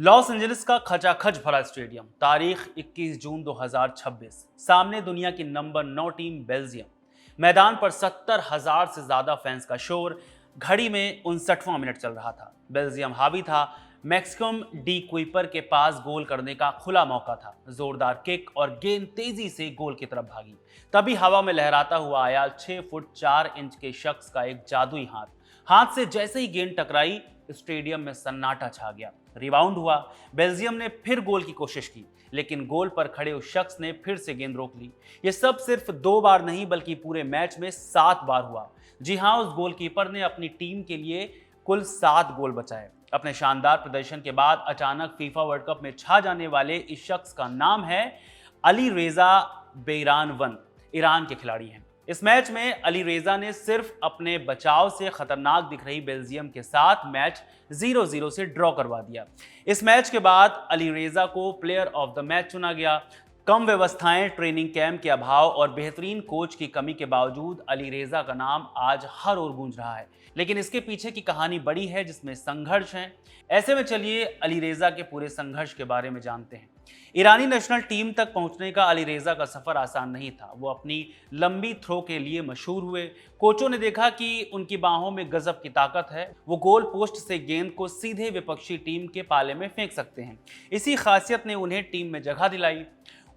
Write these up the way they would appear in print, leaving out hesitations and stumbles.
Los Angeles का खचाखच भरा स्टेडियम, तारीख 21 जून 2026। सामने दुनिया की नंबर 9 टीम बेल्जियम। मैदान पर 70,000 से ज्यादा फैंस का शोर। घड़ी में 59वां मिनट चल रहा था। बेल्जियम हावी था। मैक्सिकम डी कुइपर के पास गोल करने का खुला मौका था। जोरदार किक और गेंद तेजी से गोल की तरफ भागी। तभी हवा में लहराता हुआ आया 6 फुट 4 इंच के शख्स का एक जादुई हाथ। हाथ से जैसे ही गेंद टकराई, स्टेडियम में सन्नाटा छा गया। रिबाउंड हुआ। बेल्जियम ने फिर गोल की कोशिश की, लेकिन गोल पर खड़े उस शख्स ने फिर से गेंद रोक ली। यह सब सिर्फ 2 बार नहीं, बल्कि पूरे मैच में 7 बार हुआ। जी हां, उस गोलकीपर ने अपनी टीम के लिए कुल 7 गोल बचाए। अपने शानदार प्रदर्शन के बाद अचानक फीफा वर्ल्ड कप में छा जाने वाले इस शख्स का नाम है अली रेजा बेरानवन। ईरान के खिलाड़ी हैं। इस मैच में अली रेजा ने सिर्फ अपने बचाव से खतरनाक दिख रही बेल्जियम के साथ मैच 0-0 से ड्रॉ करवा दिया। इस मैच के बाद अली रेजा को प्लेयर ऑफ द मैच चुना गया। कम व्यवस्थाएं, ट्रेनिंग कैंप के अभाव और बेहतरीन कोच की कमी के बावजूद अली रेजा का नाम आज हर ओर गूंज रहा है। लेकिन इसके पीछे की कहानी बड़ी है, जिसमें संघर्ष है। ऐसे में चलिए अली रेजा के पूरे संघर्ष के बारे में जानते हैं। ईरानी नेशनल टीम तक पहुंचने का अली रेजा का सफर आसान नहीं था। वो अपनी लंबी थ्रो के लिए मशहूर हुए। कोचों ने देखा कि उनकी बाहों में गजब की ताकत है। वो गोल पोस्ट से गेंद को सीधे विपक्षी टीम के पाले में फेंक सकते हैं। इसी खासियत ने उन्हें टीम में जगह दिलाई।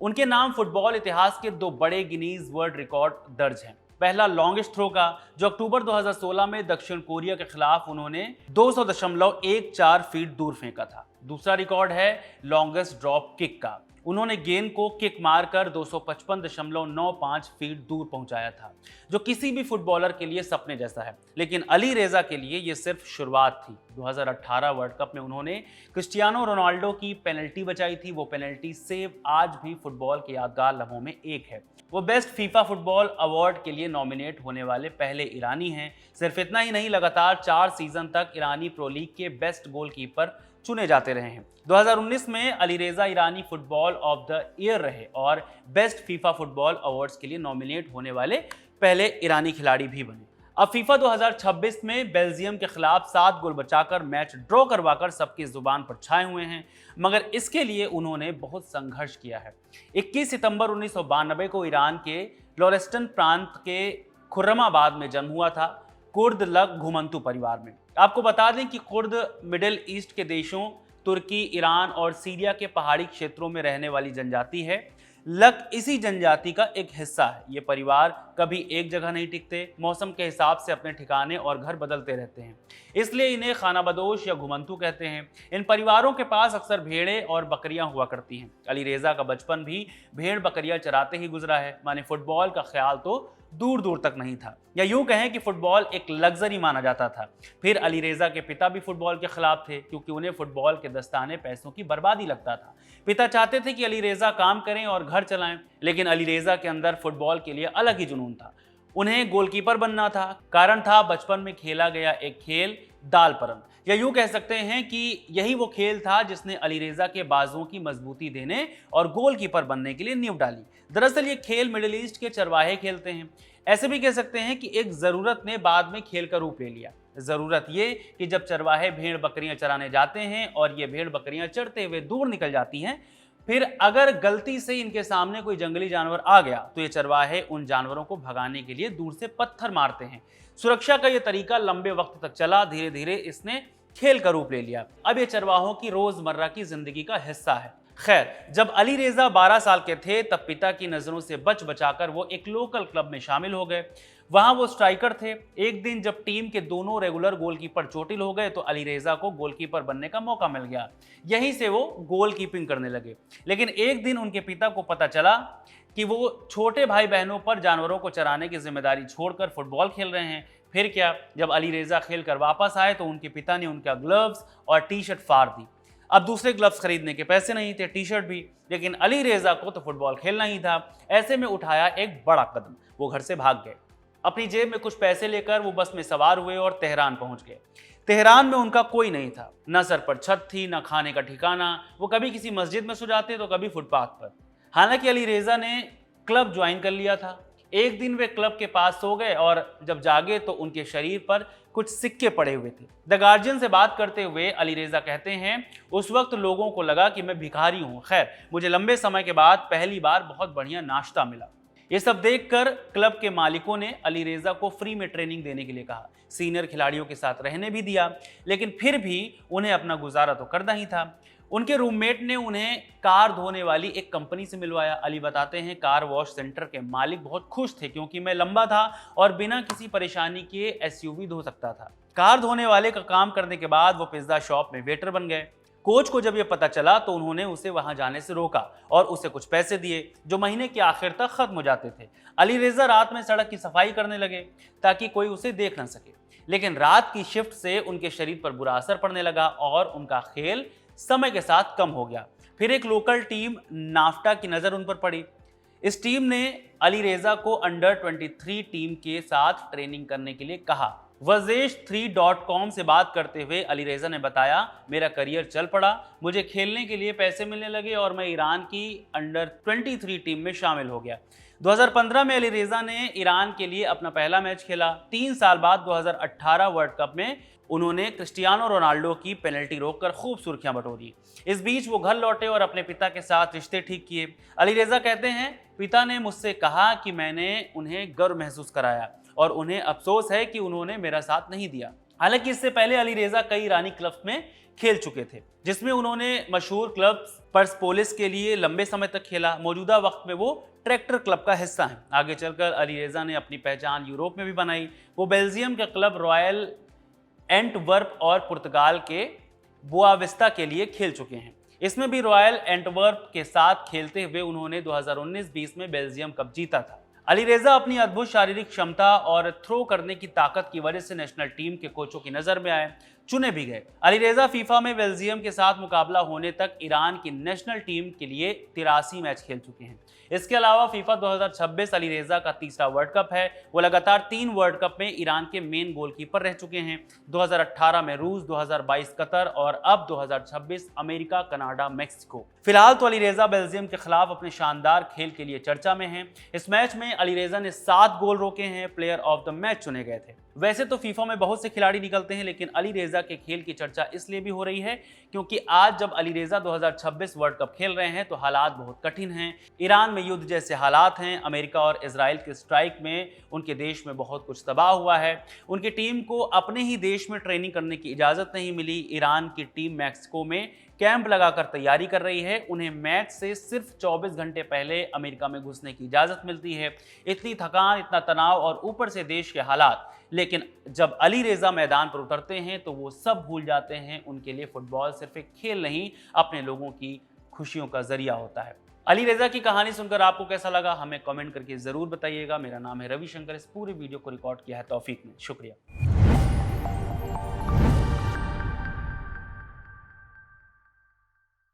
उनके नाम फुटबॉल इतिहास के 2 बड़े गिनीज वर्ल्ड रिकॉर्ड दर्ज हैं। पहला लॉन्गेस्ट थ्रो का, जो अक्टूबर 2016 में दक्षिण कोरिया के खिलाफ उन्होंने 200.14 फीट दूर फेंका था। दूसरा रिकॉर्ड है लॉन्गेस्ट ड्रॉप किक का। उन्होंने गेंद को किक मारकर 255.95 फीट दूर पहुंचाया था, जो किसी भी फुटबॉलर के लिए सपने जैसा है। लेकिन अली रेजा के लिए यह सिर्फ शुरुआत थी। 2018 वर्ल्ड कप में उन्होंने क्रिस्टियानो रोनाल्डो की पेनल्टी बचाई थी। वो पेनल्टी सेव आज भी फुटबॉल के यादगार लम्हों में एक है। वो बेस्ट फीफा फुटबॉल अवार्ड के लिए नॉमिनेट होने वाले पहले ईरानी हैं। सिर्फ इतना ही नहीं, लगातार 4 सीजन तक ईरानी प्रो लीग के बेस्ट गोलकीपर चुने जाते रहे हैं। 2019 में अली रेजा ईरानी फुटबॉल ऑफ द ईयर रहे और बेस्ट फीफा फुटबॉल अवार्ड्स के लिए नॉमिनेट होने वाले पहले ईरानी खिलाड़ी भी बने। अब फीफा 2026 में बेल्जियम के खिलाफ 7 गोल बचाकर मैच ड्रॉ करवाकर सबकी जुबान पर छाए हुए हैं, मगर इसके लिए उन्होंने बहुत संघर्ष किया है। 21 सितंबर 1992 को ईरान के लोरेस्टन प्रांत के खुर्रमाबाद में जन्म हुआ था, कुर्द लग घुमंतु परिवार में। आपको बता दें कि कुर्द मिडिल ईस्ट के देशों तुर्की, ईरान और सीरिया के पहाड़ी क्षेत्रों में रहने वाली जनजाति है। लग इसी जनजाति का एक हिस्सा है। ये परिवार कभी एक जगह नहीं टिकते, मौसम के हिसाब से अपने ठिकाने और घर बदलते रहते हैं, इसलिए इन्हें खानाबदोश या घुमंतु कहते हैं। इन परिवारों के पास अक्सर भेड़ें और बकरियां हुआ करती हैं। अली रेजा का बचपन भी भेड़ बकरियां चराते ही गुजरा है। माने फुटबॉल का ख्याल तो दूर दूर तक नहीं था, या यूं कहें कि फुटबॉल एक लग्जरी माना जाता था। फिर अली रेजा के पिता भी फुटबॉल के खिलाफ थे, क्योंकि उन्हें फुटबॉल के दस्ताने पैसों की बर्बादी लगता था। पिता चाहते थे कि अली रेजा काम करें और घर चलाएं, लेकिन अली रेजा के अंदर फुटबॉल के लिए अलग ही जुनून था। उन्हें गोलकीपर बनना था। कारण था बचपन में खेला गया एक खेल, दाल परम, या यूं कह सकते हैं कि यही वो खेल था जिसने अली रेजा के बाजुओं की मजबूती देने और गोलकीपर बनने के लिए नींव डाली। दरअसल ये खेल मिडिल ईस्ट के चरवाहे खेलते हैं। ऐसे भी कह सकते हैं कि एक जरूरत ने बाद में खेल का रूप ले लिया। जरूरत ये कि जब चरवाहे भेड़ बकरियां चराने जाते हैं और ये भेड़ बकरियां चरते हुए दूर निकल जाती हैं, फिर अगर गलती से इनके सामने कोई जंगली जानवर आ गया तो ये चरवाहे उन जानवरों को भगाने के लिए दूर से पत्थर मारते हैं। सुरक्षा का ये तरीका लंबे वक्त तक चला। धीरे धीरे इसने खेल का रूप ले लिया। अब ये चरवाहों की रोजमर्रा की जिंदगी का हिस्सा है। खैर, जब अली रेजा 12 साल के थे, तब पिता की नजरों से बच बचाकर वो एक लोकल क्लब में शामिल हो गए। वहां वो स्ट्राइकर थे। एक दिन जब टीम के दोनों रेगुलर गोलकीपर चोटिल हो गए तो अली रेजा को गोलकीपर बनने का मौका मिल गया। यहीं से वो गोलकीपिंग करने लगे। लेकिन एक दिन उनके पिता को पता चला कि वो छोटे भाई बहनों पर जानवरों को चराने की जिम्मेदारी छोड़कर फुटबॉल खेल रहे हैं। फिर क्या, जब अली रेजा खेल कर वापस आए तो उनके पिता ने उनका ग्लव्स और टी शर्ट फाड़ दी। अब दूसरे ग्लव्स खरीदने के पैसे नहीं थे, टी शर्ट भी, लेकिन अली रेजा को तो फुटबॉल खेलना ही था। ऐसे में उठाया एक बड़ा कदम, वो घर से भाग गए। अपनी जेब में कुछ पैसे लेकर वो बस में सवार हुए और तेहरान पहुंच गए। तेहरान में उनका कोई नहीं था, न सर पर छत थी, न खाने का ठिकाना। वो कभी किसी मस्जिद में सो जाते तो कभी फुटपाथ पर। हालांकि अली रेजा ने क्लब ज्वाइन कर लिया था। एक दिन वे क्लब के पास सो गए और जब जागे तो उनके शरीर पर कुछ सिक्के पड़े हुए थे। द गार्जियन से बात करते हुए अली रेजा कहते हैं, उस वक्त लोगों को लगा कि मैं भिखारी हूं। खैर, मुझे लंबे समय के बाद पहली बार बहुत बढ़िया नाश्ता मिला। ये सब देखकर क्लब के मालिकों ने अली रेजा को फ्री में ट्रेनिंग देने के लिए कहा। सीनियर खिलाड़ियों के साथ रहने भी दिया, लेकिन फिर भी उन्हें अपना गुजारा तो करना ही था। उनके रूममेट ने उन्हें कार धोने वाली एक कंपनी से मिलवाया। अली बताते हैं, कार वॉश सेंटर के मालिक बहुत खुश थे क्योंकि मैं लंबा था और बिना किसी परेशानी के एसयूवी धो सकता था। कार धोने वाले का काम करने के बाद वो पिज्जा शॉप में वेटर बन गए। कोच को जब ये पता चला तो उन्होंने उसे वहां जाने से रोका और उसे कुछ पैसे दिए जो महीने के आखिर तक खत्म हो जाते थे। अली रेजा रात में सड़क की सफाई करने लगे ताकि कोई उसे देख ना सके, लेकिन रात की शिफ्ट से उनके शरीर पर बुरा असर पड़ने लगा और उनका खेल समय के साथ कम हो गया। फिर एक लोकल टीम नाफ्टा की नजर उन पर पड़ी। इस टीम ने अली रेजा को अंडर 23 टीम के साथ ट्रेनिंग करने के लिए कहा। वजेश3.com से बात करते हुए अली रेजा ने बताया, मेरा करियर चल पड़ा, मुझे खेलने के लिए पैसे मिलने लगे और मैं ईरान की अंडर 23 टीम में शामिल हो गया। 2015 में अली रेजा ने ईरान के लिए अपना पहला मैच खेला। 3 साल बाद 2018 वर्ल्ड कप में उन्होंने क्रिस्टियानो रोनाल्डो की पेनल्टी रोककर खूब सुर्खियां बटोरी। इस बीच वो घर लौटे और अपने पिता के साथ रिश्ते ठीक किए। अली रेजा कहते हैं, पिता ने मुझसे कहा कि मैंने उन्हें गर्व महसूस कराया और उन्हें अफसोस है कि उन्होंने मेरा साथ नहीं दिया। हालांकि इससे पहले अली रेजा कई ईरानी क्लब में खेल चुके थे, जिसमें उन्होंने मशहूर क्लब पर्सपोलिस के लिए लंबे समय तक खेला। मौजूदा वक्त में वो ट्रैक्टर क्लब का हिस्सा हैं। आगे चलकर अली रेजा ने अपनी पहचान यूरोप में भी बनाई। वो बेल्जियम के क्लब रॉयल एंटवर्प और पुर्तगाल के बोआविस्ता के लिए खेल चुके हैं। इसमें भी रॉयल एंटवर्प के साथ खेलते हुए उन्होंने 2019-20 में बेल्जियम कप जीता था। अली रेजा अपनी अद्भुत शारीरिक क्षमता और थ्रो करने की ताकत की वजह से नेशनल टीम के कोचों की नजर में आए, चुने भी गए। अली रेजा फीफा में बेल्जियम के साथ मुकाबला होने तक ईरान की नेशनल टीम के लिए 83 मैच खेल चुके हैं। इसके अलावा फीफा 2026 अली रेजा का तीसरा वर्ल्ड कप है। वो लगातार 3 वर्ल्ड कप में ईरान के मेन गोलकीपर रह चुके हैं। 2018 में रूस, 2022 कतर और अब 2026 अमेरिका, कनाडा, मेक्सिको। फिलहाल तो अली रेजा बेल्जियम के खिलाफ अपने शानदार खेल के लिए चर्चा में हैं। इस मैच में अली रेजा ने 7 गोल रोके हैं, प्लेयर ऑफ द मैच चुने गए थे। वैसे तो फीफा में बहुत से खिलाड़ी निकलते हैं, लेकिन अली रेजा के खेल की चर्चा इसलिए भी हो रही है क्योंकि आज जब अली रेजा 2026 वर्ल्ड कप खेल रहे हैं तो हालात बहुत कठिन हैं। ईरान में युद्ध जैसे हालात हैं। अमेरिका और इजराइल के स्ट्राइक में उनके देश में बहुत कुछ तबाह हुआ है। उनकी टीम को अपने ही देश में ट्रेनिंग करने की इजाज़त नहीं मिली। ईरान की टीम मैक्सिको में कैंप लगाकर तैयारी कर रही है। उन्हें मैच से सिर्फ 24 घंटे पहले अमेरिका में घुसने की इजाज़त मिलती है। इतनी थकान, इतना तनाव और ऊपर से देश के हालात। लेकिन जब अली रेजा मैदान पर उतरते हैं तो वो सब भूल जाते हैं। उनके लिए फुटबॉल सिर्फ एक खेल नहीं, अपने लोगों की खुशियों का जरिया होता है। अली रेजा की कहानी सुनकर आपको कैसा लगा, हमें कमेंट करके ज़रूर बताइएगा। मेरा नाम है रविशंकर। इस पूरे वीडियो को रिकॉर्ड किया है तौफीक ने। शुक्रिया।